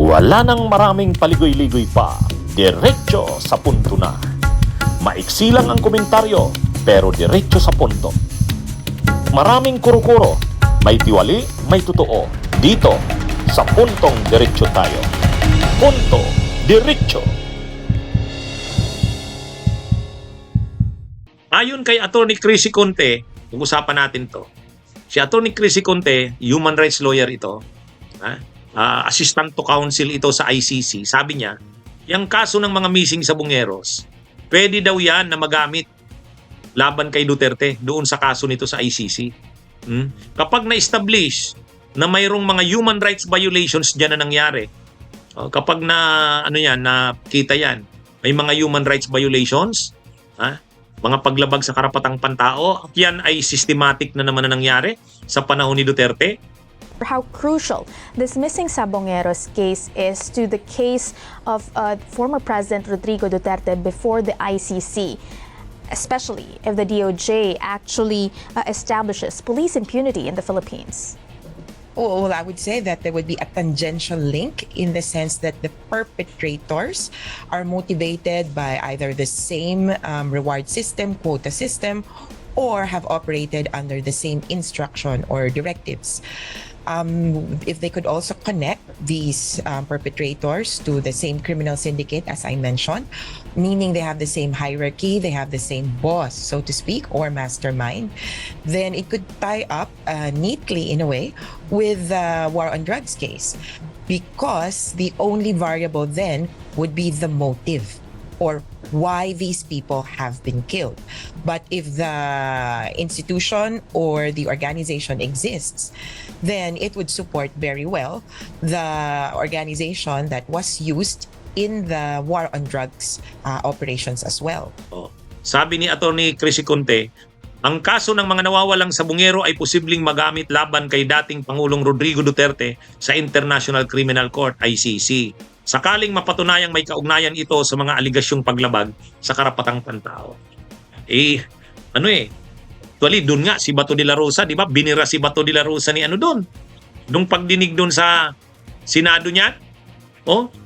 Wala nang maraming paligoy-ligoy pa, diretso sa punto na. Maiksi lang ang komentaryo, pero diretso sa punto. Maraming kuro-kuro, may tiwali, may totoo. Dito, sa puntong diretso tayo. Punto, diretso. Ayon kay Attorney Chrissy Conte, pag-usapan natin to. Si Attorney Chrissy Conte, human rights lawyer ito, assistant to counsel ito sa ICC. Sabi niya, yung kaso ng mga missing sabongeros, pwede daw yan na magamit laban kay Duterte doon sa kaso nito sa ICC. Kapag na-establish na mayroong mga human rights violations dyan na nangyari, kapag nakita yan, may mga human rights violations, mga paglabag sa karapatang pantao, yan ay systematic na naman na nangyari sa panahon ni Duterte. How crucial this missing Sabongeros case is to the case of former President Rodrigo Duterte before the ICC, especially if the DOJ actually establishes police impunity in the Philippines. Well, I would say that there would be a tangential link in the sense that the perpetrators are motivated by either the same reward system, quota system, or have operated under the same instruction or directives. If they could also connect these perpetrators to the same criminal syndicate, as I mentioned, meaning they have the same hierarchy, they have the same boss, so to speak, or mastermind, then it could tie up neatly, in a way, with the war on drugs case, because the only variable then would be the motive, or why these people have been killed. But if the institution or the organization exists, then it would support very well the organization that was used in the war on drugs operations as well. Sabi ni Attorney Chrissy Conte, ang kaso ng mga nawawalang sabongero ay posibleng magamit laban kay dating Pangulong Rodrigo Duterte sa International Criminal Court, ICC. Sakaling mapatunayang may kaugnayan ito sa mga aligasyong paglabag sa karapatang pantao. Actually, doon nga si Bato de la Rosa, di ba? Binira si Bato de la Rosa ni doon. Nung pagdinig doon sa Senado niya,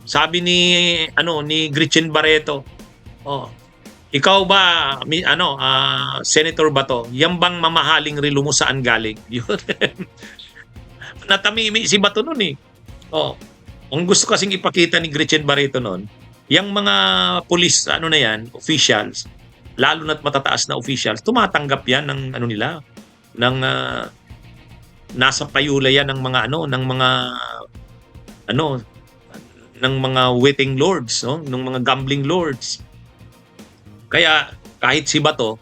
sabi ni Gretchen Barreto, ikaw ba Senator Bato, yan bang mamahaling relo mo saan galing? Yun. Natamimi si Bato noon eh. Ang gusto kasing ipakita ni Gretchen Barreto noon, yung mga police officials, lalo na't matataas na officials, tumatanggap yan ng nasa payula yan ng mga waiting lords, ng mga gambling lords. Kaya kahit si Bato,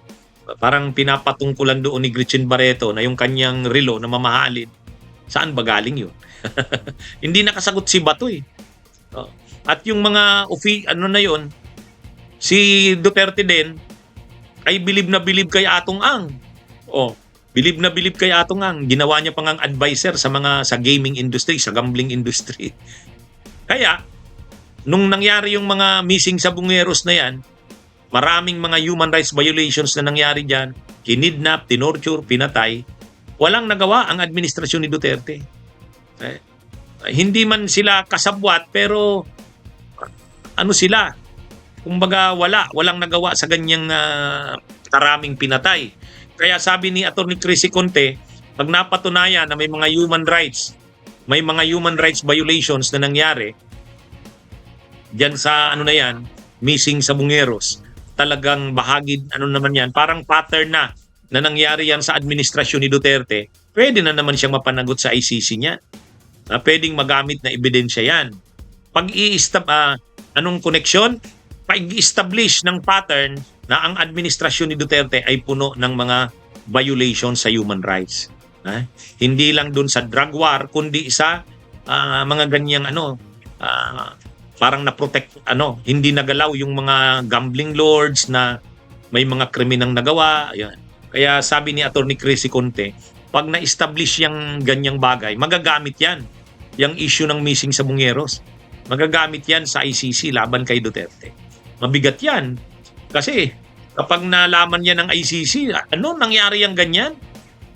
parang pinapatungkulan doon ni Gretchen Barreto na yung kanyang relo na mamahalin, saan ba galing yun? Hindi nakasagot si Bato eh. At yung mga si Duterte din ay bilib na bilib kay Atong Ang. Bilib na bilib kay Atong Ang. Ginawa niya pang ang advisor sa gaming industry, sa gambling industry. Kaya nung nangyari yung mga missing sabongeros na yan, maraming mga human rights violations na nangyari diyan, kinidnap, tinorture, pinatay, walang nagawa ang administrasyon ni Duterte. Hindi man sila kasabwat, pero sila? Kumbaga walang nagawa sa ganyang karaming pinatay. Kaya sabi ni Attorney Chrissy Conte, pag napatunayan na may mga human rights violations na nangyari diyan sa missing sabongeros, talagang bahagi naman yan, parang pattern na nangyari yan sa administrasyon ni Duterte, pwede na naman siyang mapanagot sa ICC niya. Pwedeng magamit na ebidensya yan. Anong koneksyon? Pag-i-establish ng pattern na ang administrasyon ni Duterte ay puno ng mga violations sa human rights. Hindi lang dun sa drug war, kundi sa mga ganyang parang na-protect, hindi nagalaw yung mga gambling lords na may mga kriminang nagawa. Yan. Kaya sabi ni Attorney Chrissy Conte, pag na-establish yung ganyang bagay, magagamit yan. Yung issue ng missing sabongeros, magagamit yan sa ICC laban kay Duterte. Mabigat yan. Kasi kapag nalaman yan ng ICC, nangyari yung ganyan?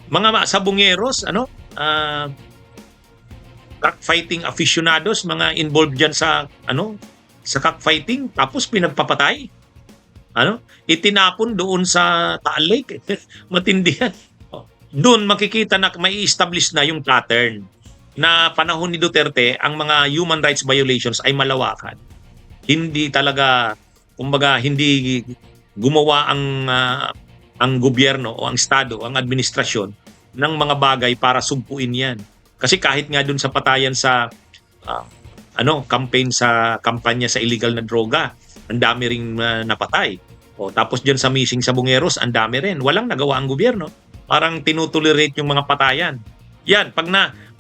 Mga sabongeros, cockfighting aficionados, mga involved diyan sa sa cockfighting, tapos pinagpapatay. Itinapon doon sa Taal Lake. Matindi yan. Doon makikita na may establish na yung pattern na panahon ni Duterte ang mga human rights violations ay malawakan. Hindi talaga, kumbaga, hindi gumawa ang gobyerno o ang estado, ang administrasyon ng mga bagay para sugpuin yan. Kasi kahit nga doon sa patayan sa campaign sa kampanya sa illegal na droga, ang dami ring napatay. Tapos diyan sa missing sa Bungeros, ang dami rin. Walang nagawa ang gobyerno. Parang tinutolerate yung mga patayan. Yan, pag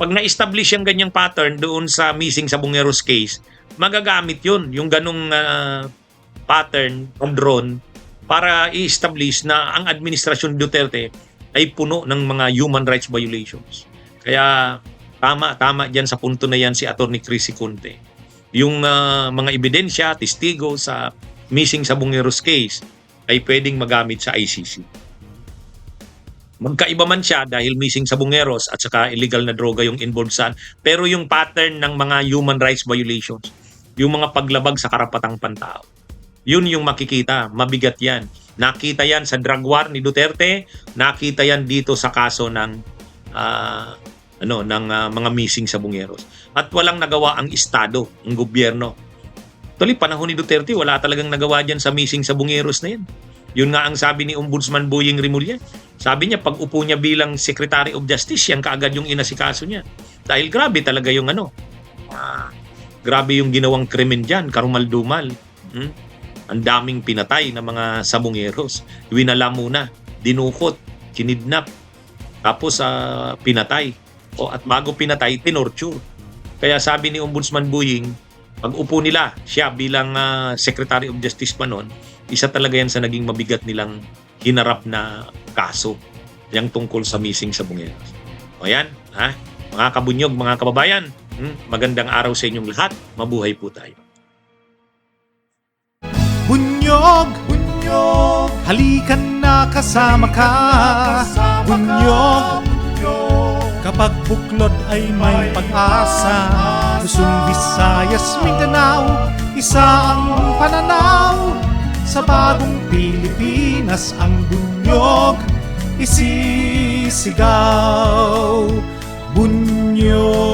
na-establish yung ganyang pattern doon sa missing sa Bungeros case, magagamit yun, yung ganong pattern o drone para i-establish na ang administrasyon Duterte ay puno ng mga human rights violations. Kaya tama diyan sa punto na yan si Attorney Chrissy Conte. Yung mga ebidensya, testigo sa missing sa Bungeros case ay pwedeng magamit sa ICC. Magkaiba man siya dahil missing sa Bungeros at saka illegal na droga yung involved saan, pero yung pattern ng mga human rights violations, yung mga paglabag sa karapatang pantao, yun yung makikita, mabigat yan. Nakita yan sa drug war ni Duterte, nakita yan dito sa kaso ng mga missing sa Bungeros. At walang nagawa ang estado, ang gobyerno. Tuloy, panahon ni Duterte, wala talagang nagawa dyan sa missing sa Bungeros na yan. Yun nga ang sabi ni Ombudsman Boying Rimulya. Sabi niya, pag upo niya bilang Secretary of Justice, yan kaagad yung inasikaso niya. Dahil grabe talaga yung grabe yung ginawang krimen dyan, karumal-dumal. Ang daming pinatay na mga sabungeros. Winala muna, dinukot, kinidnap, tapos pinatay. At bago pinatay, tinorture. Kaya sabi ni Ombudsman Boying, pag upo nila, siya bilang Secretary of Justice pa noon, isa talaga yan sa naging mabigat nilang hinarap na kaso yang tungkol sa missing sa Bungeros. O yan, mga kabunyog, mga kababayan, magandang araw sa inyong lahat. Mabuhay po tayo. Bunyog, bunyog, halikan na kasama ka. Bunyog, kapag buklod ay may pag-asa. Luzon, Visayas, Mindanao, isa ang pananaw. Sa bagong Pilipinas ang bunyog isisigaw. Bunyog.